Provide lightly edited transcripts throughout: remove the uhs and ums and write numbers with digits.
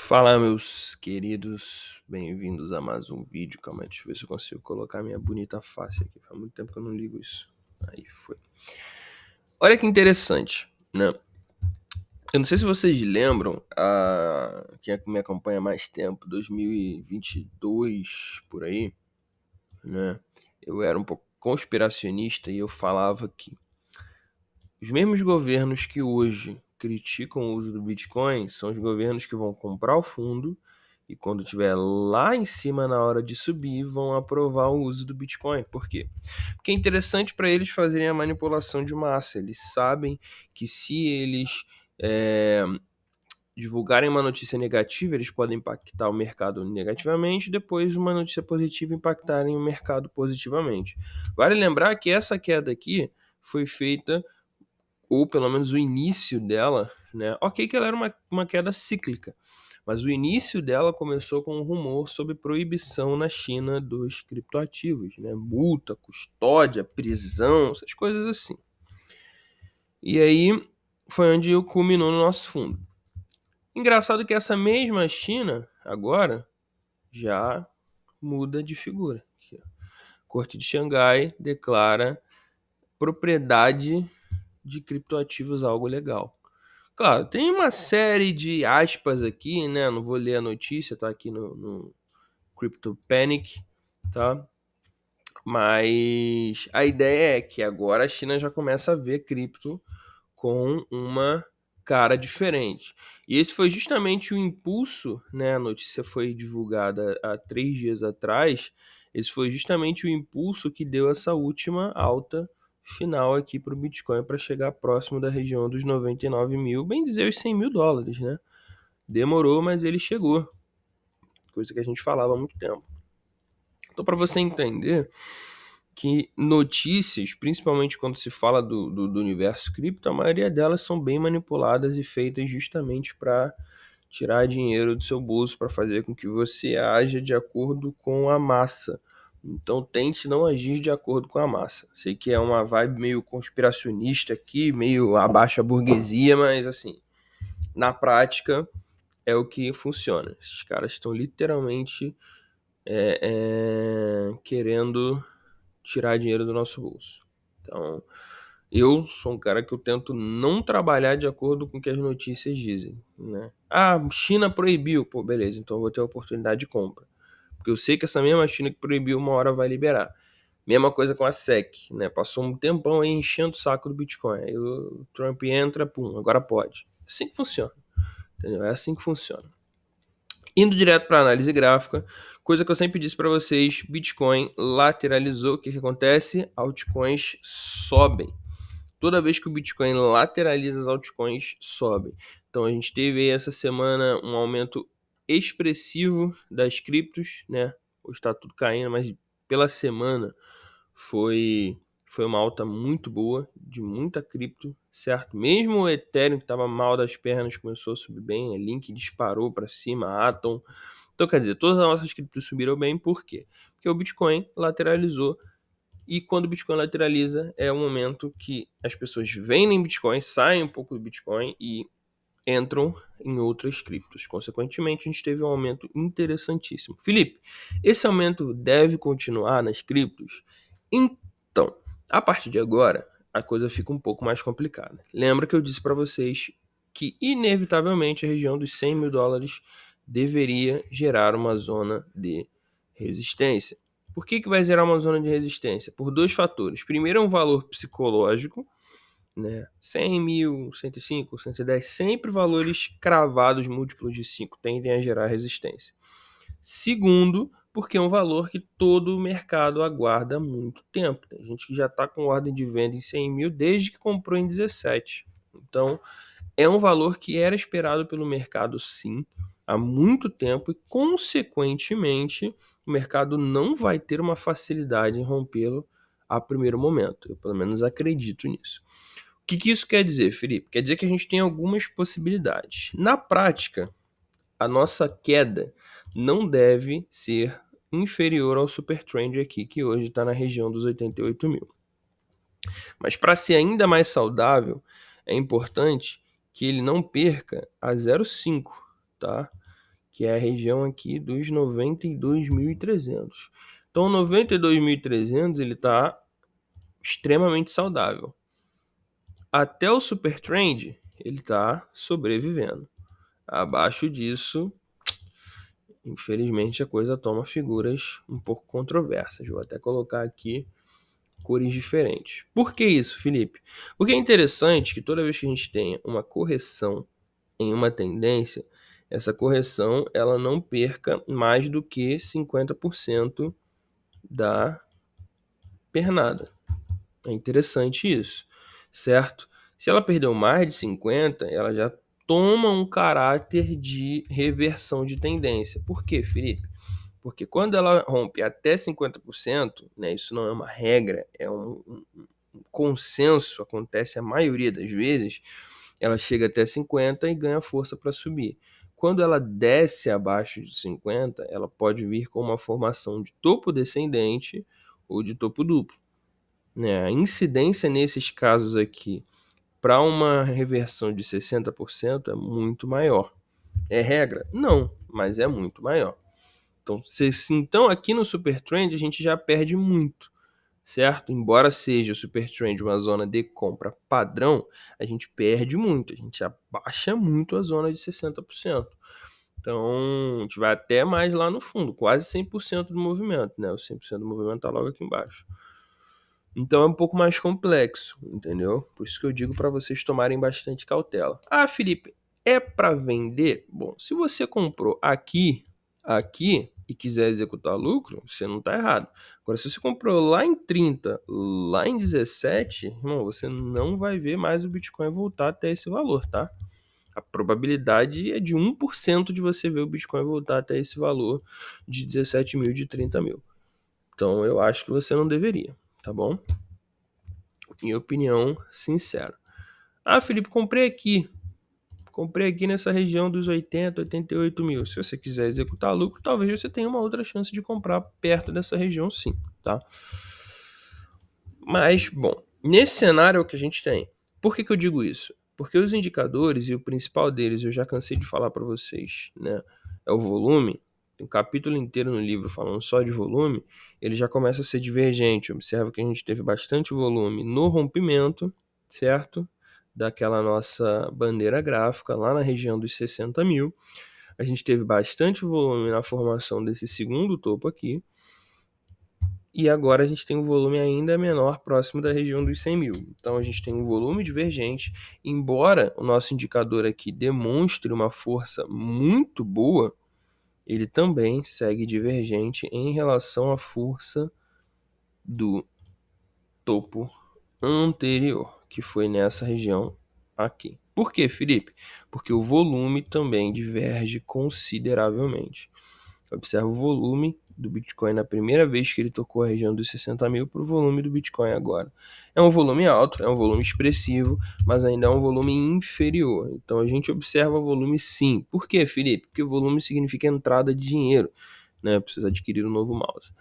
Fala, meus queridos, bem-vindos a mais um vídeo. Calma aí, deixa eu ver se eu consigo colocar minha bonita face aqui. Faz muito tempo que eu não ligo isso. Aí foi. Olha que interessante, né? Eu não sei se vocês lembram, quem me acompanha há mais tempo, 2022, por aí, né? Eu era um pouco conspiracionista e eu falava que os mesmos governos que hoje criticam o uso do Bitcoin são os governos que vão comprar o fundo e quando estiver lá em cima na hora de subir, vão aprovar o uso do Bitcoin. Por quê? Porque é interessante para eles fazerem a manipulação de massa. Eles sabem que se eles divulgarem uma notícia negativa, eles podem impactar o mercado negativamente, depois uma notícia positiva impactarem o mercado positivamente. Vale lembrar que essa queda aqui foi feita, ou pelo menos o início dela, né? Ok que ela era uma queda cíclica, mas o início dela começou com um rumor sobre proibição na China dos criptoativos, né? Multa, custódia, prisão, essas coisas assim. E aí foi onde culminou no nosso fundo. Engraçado que essa mesma China, agora, já muda de figura. Aqui, ó. Corte de Xangai declara propriedade de criptoativos algo legal. Claro, tem uma série de aspas aqui, né? Não vou ler a notícia, tá aqui no Crypto Panic, tá? Mas a ideia é que agora a China já começa a ver cripto com uma cara diferente. E esse foi justamente o impulso, né? A notícia foi divulgada há 3 dias atrás. Esse foi justamente o impulso que deu essa última alta final aqui para o Bitcoin para chegar próximo da região dos 99 mil, bem dizer os 100 mil dólares, né? Demorou, mas ele chegou. Coisa que a gente falava há muito tempo. Então, para você entender que notícias, principalmente quando se fala do universo cripto, a maioria delas são bem manipuladas e feitas justamente para tirar dinheiro do seu bolso, para fazer com que você haja de acordo com a massa. Então tente não agir de acordo com a massa. Sei que é uma vibe meio conspiracionista aqui, meio abaixo a burguesia, mas assim, na prática é o que funciona. Esses caras estão literalmente querendo tirar dinheiro do nosso bolso. Então, eu sou um cara que eu tento não trabalhar de acordo com o que as notícias dizem, né? Ah, China proibiu. Pô, beleza, então eu vou ter a oportunidade de compra. Porque eu sei que essa mesma China que proibiu uma hora vai liberar. Mesma coisa com a SEC, né? Passou um tempão aí enchendo o saco do Bitcoin. Aí o Trump entra, pum, agora pode. É assim que funciona, entendeu? É assim que funciona. Indo direto para análise gráfica, coisa que eu sempre disse para vocês, Bitcoin lateralizou, o que acontece? Altcoins sobem. Toda vez que o Bitcoin lateraliza, as altcoins sobem. Então a gente teve aí essa semana um aumento expressivo das criptos, né? Hoje está tudo caindo, mas pela semana foi uma alta muito boa, de muita cripto, certo? Mesmo o Ethereum, que estava mal das pernas, começou a subir bem, a Link disparou para cima, Atom. Então, quer dizer, todas as nossas criptos subiram bem, por quê? Porque o Bitcoin lateralizou, e quando o Bitcoin lateraliza, é o momento que as pessoas vendem Bitcoin, saem um pouco do Bitcoin e entram em outras criptos. Consequentemente, a gente teve um aumento interessantíssimo. Felipe, esse aumento deve continuar nas criptos? Então, a partir de agora, a coisa fica um pouco mais complicada. Lembra que eu disse para vocês que, inevitavelmente, a região dos 100 mil dólares deveria gerar uma zona de resistência. Por que vai gerar uma zona de resistência? Por dois fatores. Primeiro, é um valor psicológico, né? 100 mil, 105, 110, sempre valores cravados múltiplos de 5 tendem a gerar resistência. Segundo, porque é um valor que todo o mercado aguarda há muito tempo. Tem gente que já está com ordem de venda em 100 mil desde que comprou em 17. Então, é um valor que era esperado pelo mercado, sim, há muito tempo e, consequentemente, o mercado não vai ter uma facilidade em rompê-lo a primeiro momento. Eu, pelo menos, acredito nisso. O que isso quer dizer, Felipe? Quer dizer que a gente tem algumas possibilidades. Na prática, a nossa queda não deve ser inferior ao super trend aqui, que hoje está na região dos 88 mil. Mas para ser ainda mais saudável, é importante que ele não perca a 0,5, tá? que é a região aqui dos 92.300. Então, 92.300 ele está extremamente saudável. Até o super trend, ele está sobrevivendo. Abaixo disso, infelizmente, a coisa toma figuras um pouco controversas. Vou até colocar aqui cores diferentes. Por que isso, Felipe? Porque é interessante que toda vez que a gente tenha uma correção em uma tendência, essa correção ela não perca mais do que 50% da pernada. É interessante isso, certo? Se ela perdeu mais de 50, ela já toma um caráter de reversão de tendência. Por quê, Felipe? Porque quando ela rompe até 50%, né, isso não é uma regra, é um consenso, acontece a maioria das vezes, ela chega até 50 e ganha força para subir. Quando ela desce abaixo de 50, ela pode vir com uma formação de topo descendente ou de topo duplo. Né? A incidência nesses casos aqui para uma reversão de 60% é muito maior. É regra? Não, mas é muito maior. Então aqui no Super Trend a gente já perde muito, certo? Embora seja o Super Trend uma zona de compra padrão, a gente perde muito, a gente abaixa muito a zona de 60%. Então, a gente vai até mais lá no fundo, quase 100% do movimento, né? O 100% do movimento está logo aqui embaixo. Então é um pouco mais complexo, entendeu? Por isso que eu digo para vocês tomarem bastante cautela. Ah, Felipe, é para vender? Bom, se você comprou aqui e quiser executar lucro, você não está errado. Agora, se você comprou lá em 30, lá em 17, irmão, você não vai ver mais o Bitcoin voltar até esse valor, tá? A probabilidade é de 1% de você ver o Bitcoin voltar até esse valor de 17 mil, de 30 mil. Então, eu acho que você não deveria, tá bom? Minha opinião sincera. Ah, Felipe, comprei aqui. Comprei aqui nessa região dos 80, 88 mil. Se você quiser executar lucro, talvez você tenha uma outra chance de comprar perto dessa região, sim, tá? Mas, bom, nesse cenário é o que a gente tem. Por que eu digo isso? Porque os indicadores, e o principal deles, eu já cansei de falar para vocês, né? É o volume. Tem um capítulo inteiro no livro falando só de volume. Ele já começa a ser divergente. Observa que a gente teve bastante volume no rompimento, certo? Daquela nossa bandeira gráfica lá na região dos 60 mil. A gente teve bastante volume na formação desse segundo topo aqui. E agora a gente tem um volume ainda menor, próximo da região dos 100 mil. Então a gente tem um volume divergente, embora o nosso indicador aqui demonstre uma força muito boa, ele também segue divergente em relação à força do topo anterior, que foi nessa região aqui. Por quê, Felipe? Porque o volume também diverge consideravelmente. Observa o volume do Bitcoin na primeira vez que ele tocou a região dos 60 mil para o volume do Bitcoin agora. É um volume alto, é um volume expressivo, mas ainda é um volume inferior. Então a gente observa o volume sim. Por quê, Felipe? Porque o volume significa entrada de dinheiro, né? Precisa adquirir um novo mouse.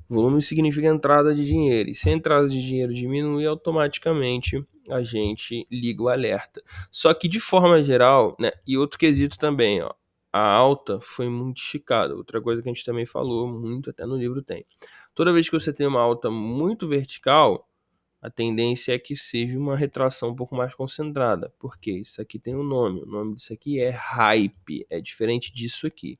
Volume significa entrada de dinheiro. E se a entrada de dinheiro diminui, automaticamente a gente liga o alerta. Só que de forma geral, né? E outro quesito também, ó. A alta foi muito esticada. Outra coisa que a gente também falou muito, até no livro tem. Toda vez que você tem uma alta muito vertical, a tendência é que seja uma retração um pouco mais concentrada. Porque isso aqui tem um nome. O nome disso aqui é hype. É diferente disso aqui.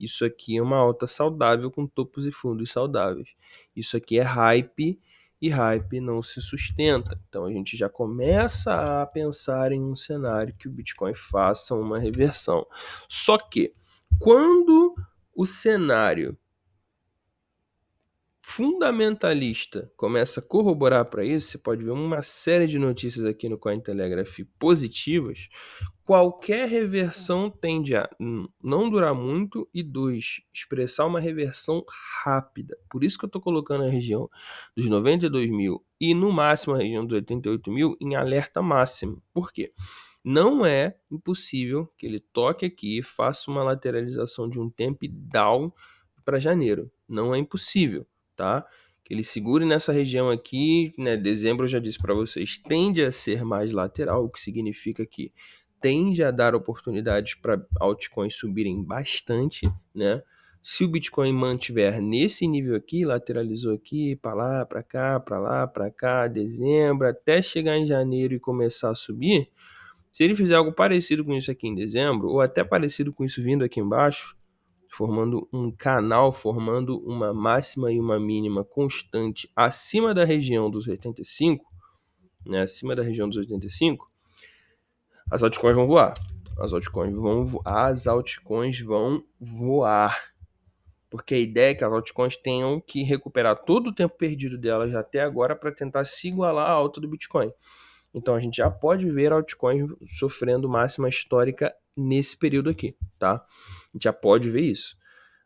Isso aqui é uma alta saudável com topos e fundos saudáveis. Isso aqui é hype e hype não se sustenta. Então a gente já começa a pensar em um cenário que o Bitcoin faça uma reversão. Só que quando o cenário fundamentalista começa a corroborar para isso, você pode ver uma série de notícias aqui no Cointelegraph positivas. Qualquer reversão tende a não durar muito e, dois, expressar uma reversão rápida. Por isso que eu estou colocando a região dos 92 mil e no máximo a região dos 88 mil em alerta máximo. Por quê? Não é impossível que ele toque aqui e faça uma lateralização de um temp down para janeiro. Não é impossível, tá? Que ele segure nessa região aqui, né? Dezembro eu já disse para vocês, tende a ser mais lateral, o que significa que tende a dar oportunidades para altcoins subirem bastante, né? Se o Bitcoin mantiver nesse nível aqui, lateralizou aqui, para lá, para cá, para lá, para cá, dezembro, até chegar em janeiro e começar a subir, se ele fizer algo parecido com isso aqui em dezembro, ou até parecido com isso vindo aqui embaixo, formando um canal, formando uma máxima e uma mínima constante acima da região dos 85, né, acima da região dos 85, as altcoins vão voar. As altcoins vão voar. Porque a ideia é que as altcoins tenham que recuperar todo o tempo perdido delas até agora para tentar se igualar à alta do Bitcoin. Então a gente já pode ver altcoins sofrendo máxima histórica nesse período aqui, tá? A gente já pode ver isso.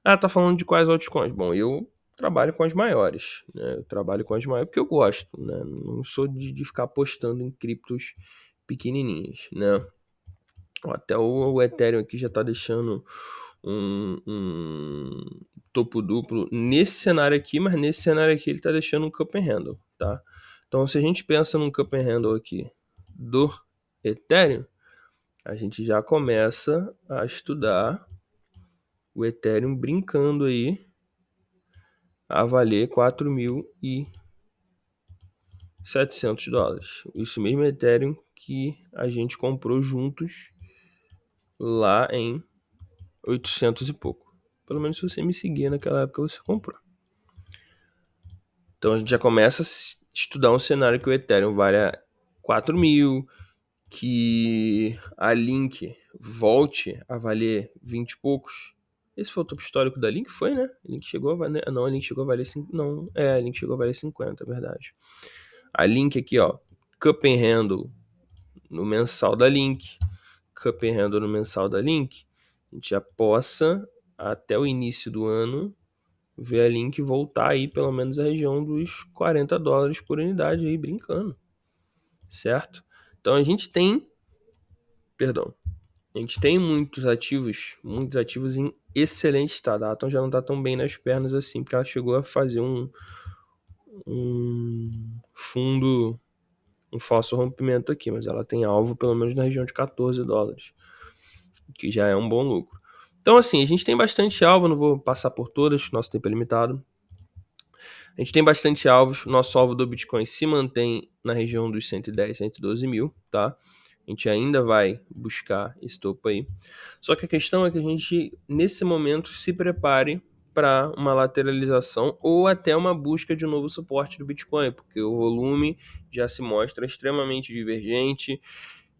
Ah, tá falando de quais altcoins? Bom, eu trabalho com as maiores, né? Eu trabalho com as maiores porque eu gosto, né? Não sou de ficar apostando em criptos pequenininhas, né? Até o Ethereum aqui já tá deixando um topo duplo nesse cenário aqui, mas nesse cenário aqui ele tá deixando um cup and handle, tá? Então se a gente pensa num cup and handle aqui do Ethereum, a gente já começa a estudar o Ethereum brincando aí a valer $4.700. Isso mesmo Ethereum que a gente comprou juntos lá em 800 e pouco. Pelo menos se você me seguia naquela época, você comprou. Então a gente já começa a estudar um cenário que o Ethereum vale a 4 mil, que a Link volte a valer 20 e poucos. Esse foi o topo histórico da Link, foi, né? A Link chegou a valer... Não, a Link chegou a valer... Não, a Link chegou a valer 50, é verdade. A Link aqui, ó, Cup and Handle no mensal da Link, Cup and Handle no mensal da Link, a gente já possa, até o início do ano, ver a Link voltar aí pelo menos a região dos $40 por unidade aí, brincando, certo? Então a gente tem muitos ativos em excelente estado. A Atom já não tá tão bem nas pernas assim, porque ela chegou a fazer um fundo, um falso rompimento aqui, mas ela tem alvo pelo menos na região de $14, que já é um bom lucro. Então assim, a gente tem bastante alvo, não vou passar por todas, nosso tempo é limitado. A gente tem bastante alvos, nosso alvo do Bitcoin se mantém na região dos 110, 112 mil, tá? A gente ainda vai buscar esse topo aí. Só que a questão é que a gente, nesse momento, se prepare para uma lateralização ou até uma busca de um novo suporte do Bitcoin, porque o volume já se mostra extremamente divergente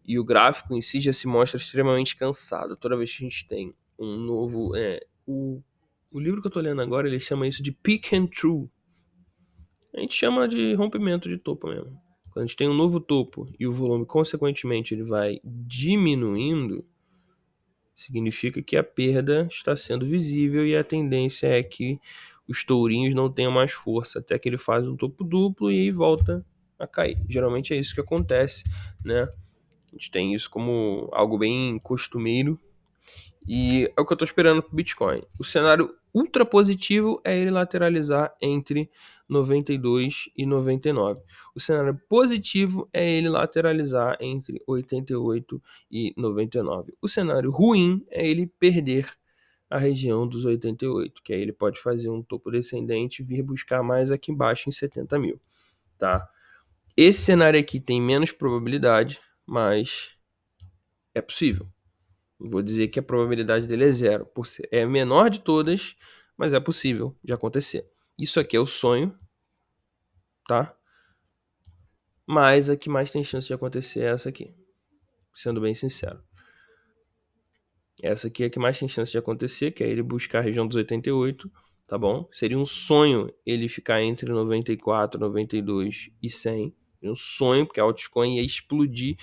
e o gráfico em si já se mostra extremamente cansado. Toda vez que a gente tem um novo... o livro que eu estou lendo agora, ele chama isso de Peak and True. A gente chama de rompimento de topo mesmo. Quando a gente tem um novo topo e o volume, consequentemente, ele vai diminuindo, significa que a perda está sendo visível e a tendência é que os tourinhos não tenham mais força, até que ele faz um topo duplo e aí volta a cair. Geralmente é isso que acontece, né? A gente tem isso como algo bem costumeiro e é o que eu estou esperando para o Bitcoin. O cenário ultra positivo é ele lateralizar entre 92 e 99. O cenário positivo é ele lateralizar entre 88 e 99. O cenário ruim é ele perder a região dos 88, que aí ele pode fazer um topo descendente e vir buscar mais aqui embaixo em 70 mil, tá? Esse cenário aqui tem menos probabilidade, mas é possível. Vou dizer que a probabilidade dele é zero. É a menor de todas, mas é possível de acontecer. Isso aqui é o sonho, tá? Mas a que mais tem chance de acontecer é essa aqui. Sendo bem sincero. Essa aqui é a que mais tem chance de acontecer, que é ele buscar a região dos 88, tá bom? Seria um sonho ele ficar entre 94, 92 e 100. Um sonho, porque a altcoin ia explodir.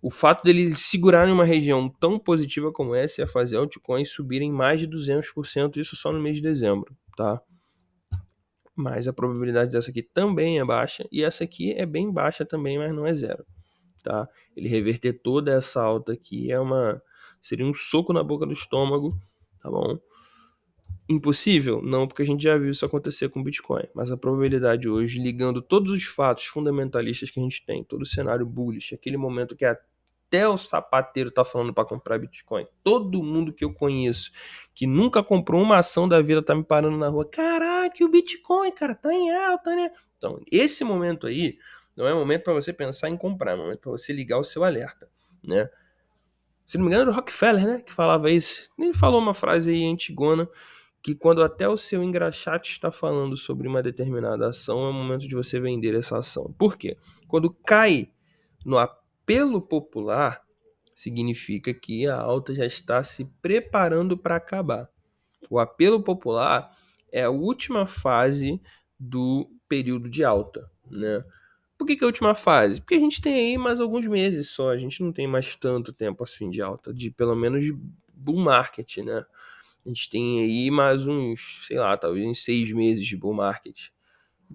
O fato dele segurar em uma região tão positiva como essa ia fazer altcoins subirem mais de 200%, isso só no mês de dezembro, tá? Mas a probabilidade dessa aqui também é baixa, e essa aqui é bem baixa também, mas não é zero, tá? Ele reverter toda essa alta aqui seria um soco na boca do estômago, tá bom? Impossível? Não, porque a gente já viu isso acontecer com o Bitcoin. Mas a probabilidade hoje, ligando todos os fatos fundamentalistas que a gente tem, todo o cenário bullish, aquele momento que a até o sapateiro tá falando para comprar Bitcoin. Todo mundo que eu conheço que nunca comprou uma ação da vida tá me parando na rua. Caraca, o Bitcoin, cara, tá em alta, tá, né? Então, esse momento aí não é momento para você pensar em comprar, é momento para você ligar o seu alerta, né? Se não me engano, era o Rockefeller, né, que falava isso. Ele falou uma frase aí antigona, que quando até o seu engraxate está falando sobre uma determinada ação, é o momento de você vender essa ação. Por quê? Quando cai no apelo popular, significa que a alta já está se preparando para acabar. O apelo popular é a última fase do período de alta, né? Por que é a última fase? Porque a gente tem aí mais alguns meses só, a gente não tem mais tanto tempo assim de alta, de pelo menos de bull market, né? A gente tem aí mais uns, sei lá, talvez uns 6 meses de bull market.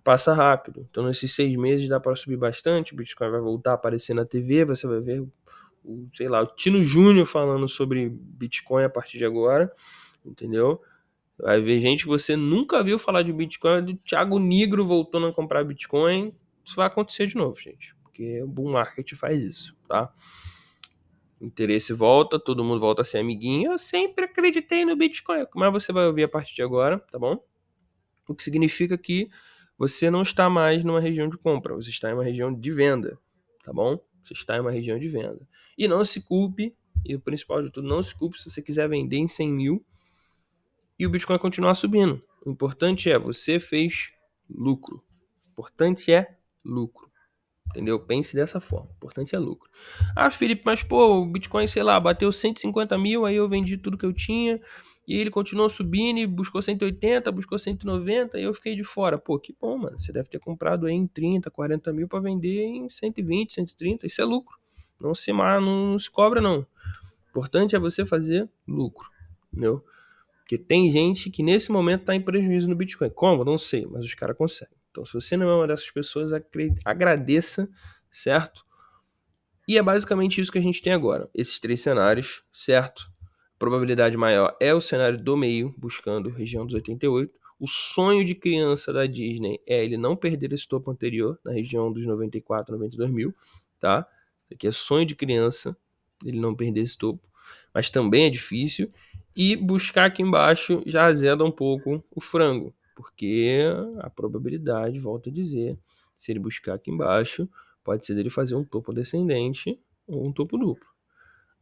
Passa rápido. Então, nesses 6 meses dá para subir bastante. O Bitcoin vai voltar a aparecer na TV. Você vai ver, sei lá, o Tino Júnior falando sobre Bitcoin a partir de agora. Entendeu? Vai ver gente que você nunca viu falar de Bitcoin. Do Thiago Nigro voltando a comprar Bitcoin. Isso vai acontecer de novo, gente. Porque o bull market faz isso, tá? O interesse volta, todo mundo volta a ser amiguinho. Eu sempre acreditei no Bitcoin, mas você vai ouvir a partir de agora, tá bom? O que significa que você não está mais numa região de compra, você está em uma região de venda, tá bom? Você está em uma região de venda. E não se culpe, e o principal de tudo, não se culpe se você quiser vender em 100 mil e o Bitcoin continuar subindo. O importante é, você fez lucro. O importante é lucro. Entendeu? Pense dessa forma. O importante é lucro. Ah, Felipe, mas pô, o Bitcoin, sei lá, bateu 150 mil, aí eu vendi tudo que eu tinha, e ele continuou subindo e buscou 180, buscou 190, e eu fiquei de fora. Pô, que bom, mano. Você deve ter comprado aí em 30, 40 mil para vender em 120, 130. Isso é lucro. Não se cobra, não. O importante é você fazer lucro. Entendeu? Porque tem gente que nesse momento está em prejuízo no Bitcoin. Como? Não sei, mas os caras conseguem. Então, se você não é uma dessas pessoas, agradeça, certo? E é basicamente isso que a gente tem agora. Esses 3 cenários, certo? A probabilidade maior é o cenário do meio, buscando região dos 88. O sonho de criança da Disney é ele não perder esse topo anterior, na região dos 94, 92 mil, tá? Isso aqui é sonho de criança, ele não perder esse topo. Mas também é difícil. E buscar aqui embaixo já azeda um pouco o frango, porque a probabilidade, volto a dizer, se ele buscar aqui embaixo, pode ser dele fazer um topo descendente ou um topo duplo.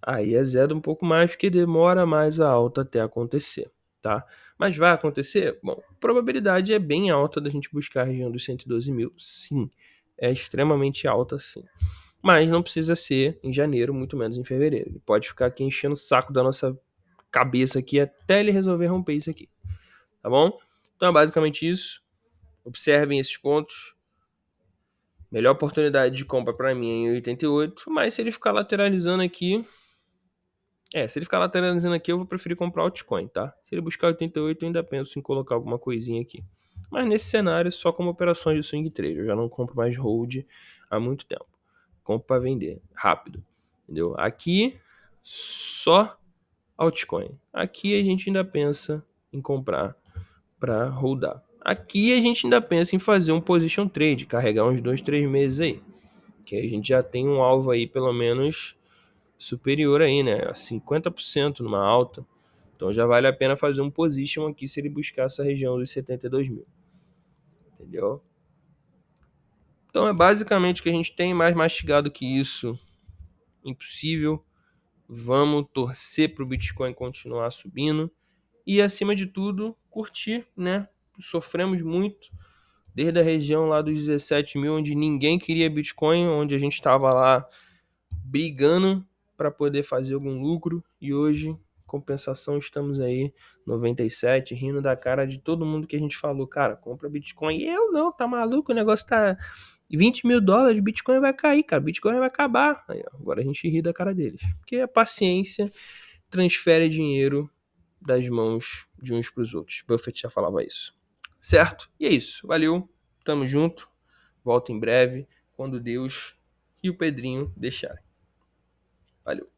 Aí azeda um pouco mais porque demora mais a alta até acontecer, tá? Mas vai acontecer? Bom, a probabilidade é bem alta da gente buscar a região dos 112 mil, sim. É extremamente alta, sim. Mas não precisa ser em janeiro, muito menos em fevereiro. Ele pode ficar aqui enchendo o saco da nossa cabeça aqui até ele resolver romper isso aqui, tá bom? Então é basicamente isso. Observem esses pontos. Melhor oportunidade de compra para mim é em 88, mas se ele ficar lateralizando aqui, eu vou preferir comprar altcoin, tá? Se ele buscar 88, eu ainda penso em colocar alguma coisinha aqui. Mas nesse cenário, só como operações de swing trade, eu já não compro mais hold há muito tempo. Compro para vender, rápido, entendeu? Aqui só altcoin. Aqui a gente ainda pensa em comprar para holdar. Aqui a gente ainda pensa em fazer um position trade, carregar uns 2, 3 meses aí. Que a gente já tem um alvo aí pelo menos superior aí, né? A 50% numa alta. Então já vale a pena fazer um position aqui se ele buscar essa região dos 72 mil. Entendeu? Então é basicamente o que a gente tem, mais mastigado que isso. Impossível. Vamos torcer para o Bitcoin continuar subindo. E acima de tudo, curtir, né? Sofremos muito desde a região lá dos 17 mil, onde ninguém queria Bitcoin, onde a gente estava lá brigando para poder fazer algum lucro. E hoje, compensação, estamos aí 97, rindo da cara de todo mundo que a gente falou, cara, compra Bitcoin. E eu não, tá maluco, o negócio tá 20 mil dólares, Bitcoin vai cair, cara, Bitcoin vai acabar. Aí, ó, agora a gente ri da cara deles. Porque a paciência transfere dinheiro das mãos de uns para os outros. Buffett já falava isso. Certo? E é isso. Valeu. Tamo junto. Volto em breve, quando Deus e o Pedrinho deixarem. Valeu.